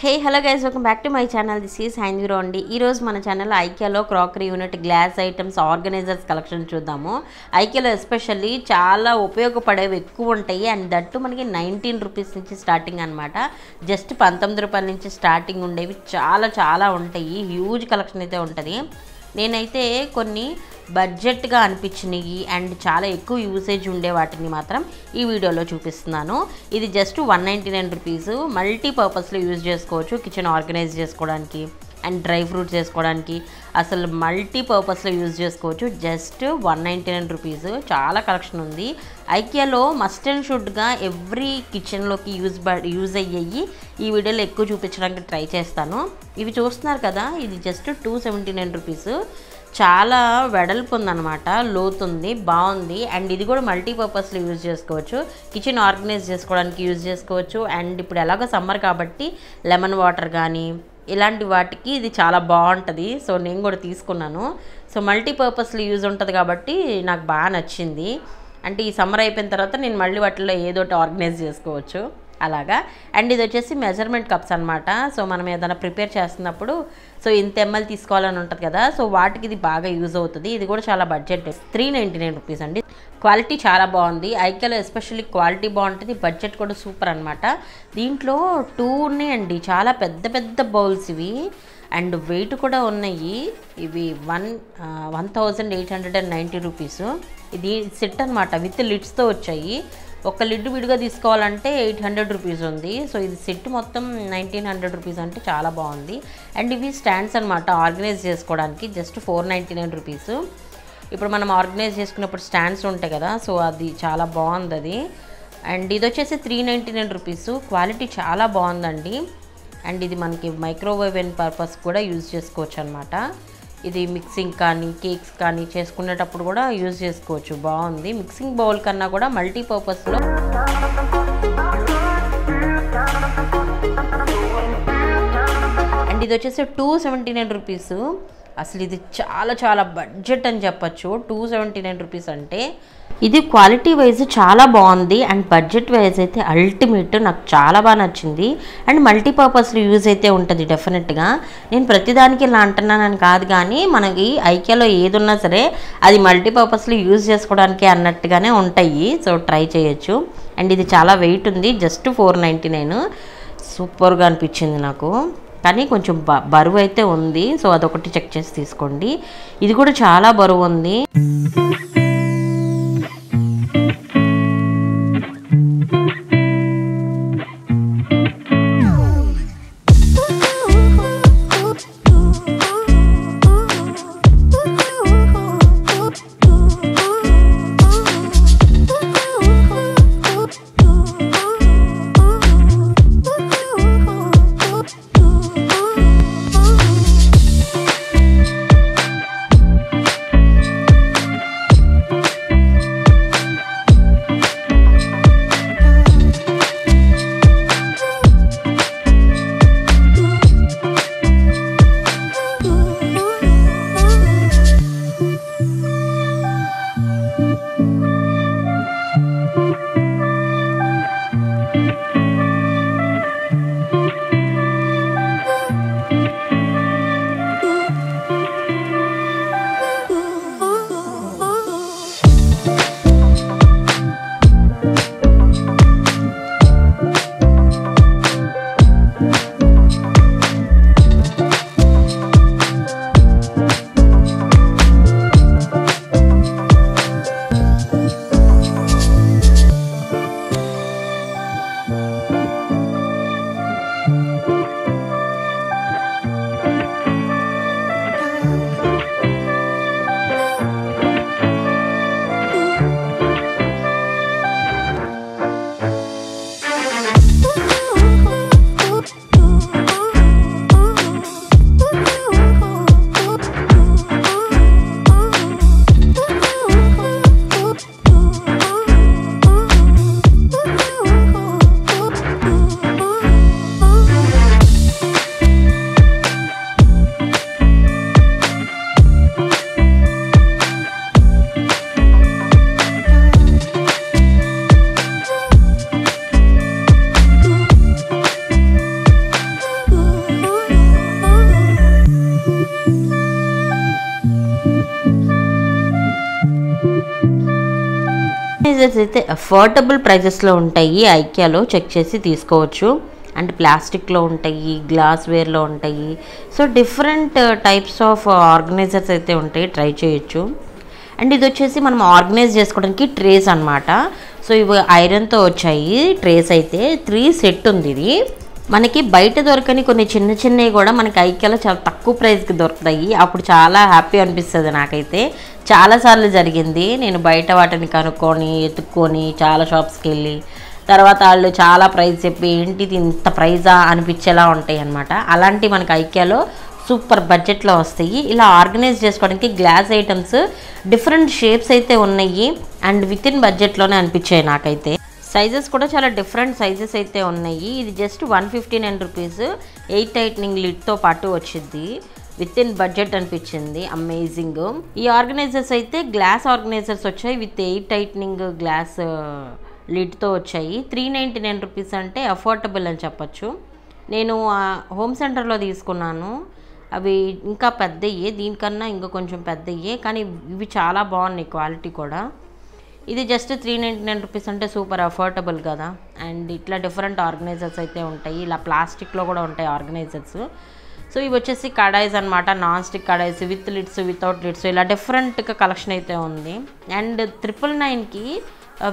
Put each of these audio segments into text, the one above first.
Hey, hello guys, welcome back to my channel. This is Hainviro అండి. ఈ రోజు మన ఛానల్లో ఐకియాలో crockery unit, glass items, organizers collection చూద్దాము. ఐకియాలో ఎస్పెషల్లీ చాలా ఉపయోగపడేవి ఎక్కువ ఉంటాయి అండ్ దట్టు మనకి 19 రూపీస్ నుంచి స్టార్టింగ్ అనమాట. జస్ట్ 19 రూపాయల నుంచి స్టార్టింగ్ ఉండేవి చాలా ఉంటాయి. హ్యూజ్ కలెక్షన్ అయితే ఉంటుంది. నేనైతే కొన్ని బడ్జెట్గా అనిపించినవి అండ్ చాలా ఎక్కువ యూసేజ్ ఉండే వాటిని మాత్రం ఈ వీడియోలో చూపిస్తున్నాను. ఇది జస్ట్ 199 రూపీస్. మల్టీపర్పస్లో యూజ్ చేసుకోవచ్చు. కిచెన్ ఆర్గనైజ్ చేసుకోవడానికి అండ్ డ్రై ఫ్రూట్స్ చేసుకోవడానికి అసలు మల్టీపర్పస్లో యూజ్ చేసుకోవచ్చు. Just 199 rupees. చాలా కలెక్షన్ ఉంది. ఐకియాలో మస్ట్ అండ్ షుడ్గా ఎవ్రీ కిచెన్లోకి యూజ్ అయ్యేవి ఈ వీడియోలో ఎక్కువ చూపించడానికి ట్రై చేస్తాను. ఇవి చూస్తున్నారు కదా, ఇది జస్ట్ 279 రూపీస్. చాలా వెడల్పు ఉందన్నమాట, లోతుంది, బాగుంది అండ్ ఇది కూడా మల్టీపర్పస్లో యూజ్ చేసుకోవచ్చు. కిచెన్ ఆర్గనైజ్ చేసుకోవడానికి యూజ్ చేసుకోవచ్చు అండ్ ఇప్పుడు ఎలాగో సమ్మర్ కాబట్టి లెమన్ వాటర్ కానీ ఇలాంటి వాటికి ఇది చాలా బాగుంటుంది. సో నేను కూడా తీసుకున్నాను. సో మల్టీపర్పస్లో యూజ్ ఉంటుంది కాబట్టి నాకు బాగా నచ్చింది. అంటే ఈ సమ్మర్ అయిపోయిన తర్వాత నేను మళ్ళీ వాటిలో ఏదోటి ఆర్గనైజ్ చేసుకోవచ్చు అలాగా. అండ్ ఇది వచ్చేసి మెజర్మెంట్ కప్స్ అనమాట. సో మనం ఏదైనా ప్రిపేర్ చేస్తున్నప్పుడు సో ఇంత ఎంఎల్ తీసుకోవాలని ఉంటుంది కదా, సో వాటికి ఇది బాగా యూజ్ అవుతుంది. ఇది కూడా చాలా బడ్జెట్, 399 రూపీస్ అండి. క్వాలిటీ చాలా బాగుంది. ఐకియాలో ఎస్పెషల్లీ క్వాలిటీ బాగుంటుంది, బడ్జెట్ కూడా సూపర్ అనమాట. దీంట్లో 2 ఉన్నాయండి, చాలా పెద్ద బౌల్స్ ఇవి అండ్ వెయిట్ కూడా ఉన్నాయి. ఇవి 1890 రూపీస్. ఇది సెట్ అనమాట, విత్ లిడ్స్తో వచ్చాయి. ఒక లిడ్ విడిగా తీసుకోవాలంటే 800 రూపీస్ ఉంది. సో ఇది సెట్ మొత్తం 1900 రూపీస్ అంటే చాలా బాగుంది. అండ్ ఇవి స్టాండ్స్ అనమాట, ఆర్గనైజ్ చేసుకోవడానికి. Just 499 rupees. ఇప్పుడు మనం ఆర్గనైజ్ చేసుకున్నప్పుడు స్టాండ్స్ ఉంటాయి కదా, సో అది చాలా బాగుంది అది. అండ్ ఇది వచ్చేసి 399 రూపీస్. క్వాలిటీ చాలా బాగుందండి. అండ్ ఇది మనకి మైక్రోవేవ్ పర్పస్ కూడా యూజ్ చేసుకోవచ్చు అనమాట. ఇది మిక్సింగ్ కానీ కేక్స్ కానీ చేసుకునేటప్పుడు కూడా యూజ్ చేసుకోవచ్చు. బాగుంది. మిక్సింగ్ బౌల్ కన్నా కూడా మల్టీపర్పస్లో అండ్ ఇది వచ్చేసి 279 రూపీస్. అసలు ఇది చాలా బడ్జెట్ అని చెప్పచ్చు. 279 రూపీస్ అంటే ఇది క్వాలిటీ వైజ్ చాలా బాగుంది అండ్ బడ్జెట్ వైజ్ అయితే అల్టిమేట్. నాకు చాలా బాగా నచ్చింది అండ్ మల్టీపర్పస్లో యూజ్ అయితే ఉంటుంది డెఫినెట్గా. నేను ప్రతిదానికి ఇలా అంటున్నానని కాదు, కానీ మనకి ఐకియాలో ఏది ఉన్నా సరే అది మల్టీపర్పస్లో యూజ్ చేసుకోవడానికి అన్నట్టుగానే ఉంటాయి. సో ట్రై చేయొచ్చు. అండ్ ఇది చాలా వెయిట్ ఉంది, జస్ట్ 499. సూపర్గా అనిపించింది నాకు, కానీ కొంచెం బరువు అయితే ఉంది. సో అదొకటి చెక్ చేసి తీసుకోండి. ఇది కూడా చాలా బరువు ఉంది. ఆర్గనైజర్స్ అయితే అఫోర్డబుల్ ప్రైజెస్లో ఉంటాయి, ఐకియాలో చెక్ చేసి తీసుకోవచ్చు. అండ్ ప్లాస్టిక్లో ఉంటాయి, గ్లాస్ వేర్లో ఉంటాయి. So different types of organisers అయితే ఉంటాయి, ట్రై చేయొచ్చు. అండ్ ఇది వచ్చేసి మనం ఆర్గనైజ్ చేసుకోవడానికి ట్రేస్ అనమాట. సో ఇవి ఐరన్తో వచ్చాయి ట్రేస్ అయితే 3 సెట్ ఉంది. ఇది మనకి బయట దొరకని కొన్ని చిన్న చిన్నవి కూడా మనకి ఐకియాలో చాలా తక్కువ ప్రైస్కి దొరుకుతాయి. అప్పుడు చాలా హ్యాపీ అనిపిస్తుంది నాకైతే. చాలాసార్లు జరిగింది, నేను బయట వాటిని కనుక్కొని ఎత్తుక్కొని చాలా షాప్స్కి వెళ్ళి తర్వాత వాళ్ళు చాలా ప్రైస్ చెప్పి ఏంటిది ఇంత ప్రైజా అనిపించేలా ఉంటాయి అన్నమాట. అలాంటి మనకి ఐకియాలో సూపర్ బడ్జెట్లో వస్తాయి. ఇలా ఆర్గనైజ్ చేసుకోవడానికి గ్లాస్ ఐటమ్స్ డిఫరెంట్ షేప్స్ అయితే ఉన్నాయి అండ్ విత్ ఇన్ బడ్జెట్లోనే అనిపించాయి నాకైతే. సైజెస్ కూడా చాలా డిఫరెంట్ సైజెస్ అయితే ఉన్నాయి. ఇది జస్ట్ 159 రూపీస్ 8 టైట్నింగ్ లిడ్తో పాటు వచ్చింది. విత్ ఇన్ బడ్జెట్ అనిపించింది, అమేజింగ్. ఈ ఆర్గనైజర్స్ అయితే గ్లాస్ ఆర్గనైజర్స్ వచ్చాయి విత్ 8 టైట్నింగ్ గ్లాస్ లిడ్తో వచ్చాయి. 399 రూపీస్ అంటే అఫోర్డబుల్ అని చెప్పచ్చు. నేను హోమ్ సెంటర్లో తీసుకున్నాను, అవి ఇంకా పెద్దయ్యే, దీనికన్నా ఇంకా కొంచెం పెద్దయ్యే, కానీ ఇవి చాలా బాగున్నాయి క్వాలిటీ కూడా. ఇది జస్ట్ 399 రూపీస్ అంటే సూపర్ అఫోర్డబుల్ కదా. అండ్ ఇట్లా డిఫరెంట్ ఆర్గనైజర్స్ అయితే ఉంటాయి, ఇలా ప్లాస్టిక్లో కూడా ఉంటాయి ఆర్గనైజర్స్. సో ఇవి వచ్చేసి కడాయిస్ అనమాట, non stick kadhais with lids without lids, ఇలా డిఫరెంట్గా కలెక్షన్ అయితే ఉంది. అండ్ 999కి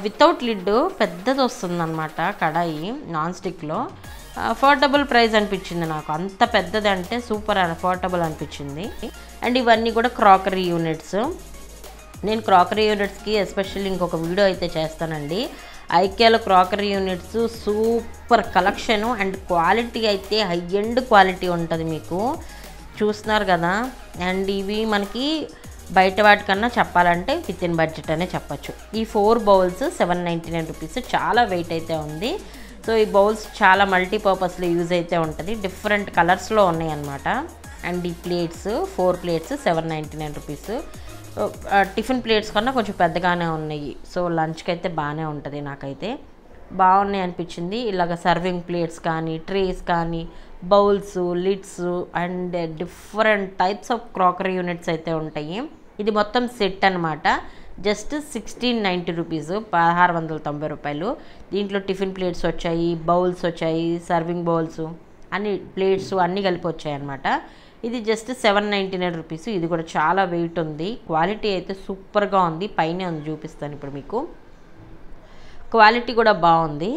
వితౌట్ లిడ్ పెద్దది వస్తుంది అనమాట కడాయి, నాన్ స్టిక్లో. అఫోర్డబుల్ ప్రైస్ అనిపించింది నాకు, అంత పెద్దది అంటే సూపర్ అఫోర్డబుల్ అనిపించింది. అండ్ ఇవన్నీ కూడా క్రాకరీ యూనిట్స్. నేను క్రాకరీ యూనిట్స్కి ఎస్పెషల్లీ ఇంకొక వీడియో అయితే చేస్తానండి. ఐకియాలో crockery units super collection and quality అయితే హై ఎండ్ క్వాలిటీ ఉంటుంది, మీకు చూస్తున్నారు కదా. అండ్ ఇవి మనకి బయట వాటికన్నా చెప్పాలంటే విత్ ఇన్ బడ్జెట్ అనే చెప్పచ్చు. ఈ 4 బౌల్స్ 799 రూపీస్, చాలా వెయిట్ అయితే ఉంది. సో ఈ బౌల్స్ చాలా మల్టీపర్పస్లో యూజ్ అయితే ఉంటుంది, డిఫరెంట్ కలర్స్లో ఉన్నాయి అన్నమాట. అండ్ ఈ plates 4 plates 799 rupees. Tiffin plates కన్నా కొంచెం పెద్దగానే ఉన్నాయి. సో లంచ్కి అయితే బాగానే ఉంటుంది, నాకైతే బాగున్నాయి అనిపించింది. ఇలాగ సర్వింగ్ ప్లేట్స్ కానీ, ట్రేస్ కానీ, bowls, lids and different types of crockery units అయితే ఉంటాయి. ఇది మొత్తం సెట్ అనమాట, జస్ట్ 1690 రూపీస్, 1690 రూపాయలు. దీంట్లో టిఫిన్ ప్లేట్స్ వచ్చాయి, బౌల్స్ వచ్చాయి, సర్వింగ్ బౌల్స్, అన్ని ప్లేట్స్ అన్నీ కలిపి వచ్చాయి అనమాట. ఇది జస్ట్ 799 రూపీస్. ఇది కూడా చాలా వెయిట్ ఉంది, క్వాలిటీ అయితే సూపర్గా ఉంది. పైన ఉంది, చూపిస్తాను ఇప్పుడు మీకు. క్వాలిటీ కూడా బాగుంది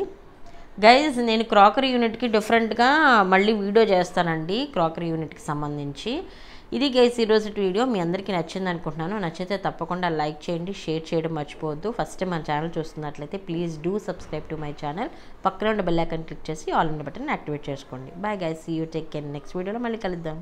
గైజ్. నేను క్రాకరీ యూనిట్కి డిఫరెంట్గా మళ్ళీ వీడియో చేస్తానండి, క్రాకరీ యూనిట్కి సంబంధించి. ఇది గైజ్ ఈరోజు వీడియో. మీ అందరికీ నచ్చింది అనుకుంటున్నాను. నచ్చితే తప్పకుండా లైక్ చేయండి, షేర్ చేయడం మర్చిపోవద్దు. ఫస్ట్ టైం మన ఛానల్ చూస్తున్నట్లయితే please do subscribe to my channel. పక్కన ఉన్న బెల్ ఐకాన్ క్లిక్ చేసి ఆల్ ఇన్ బటన్ యాక్టివేట్ చేసుకోండి. Bye guys, see you, take care. Next వీడియోలో మళ్ళీ కలుద్దాం.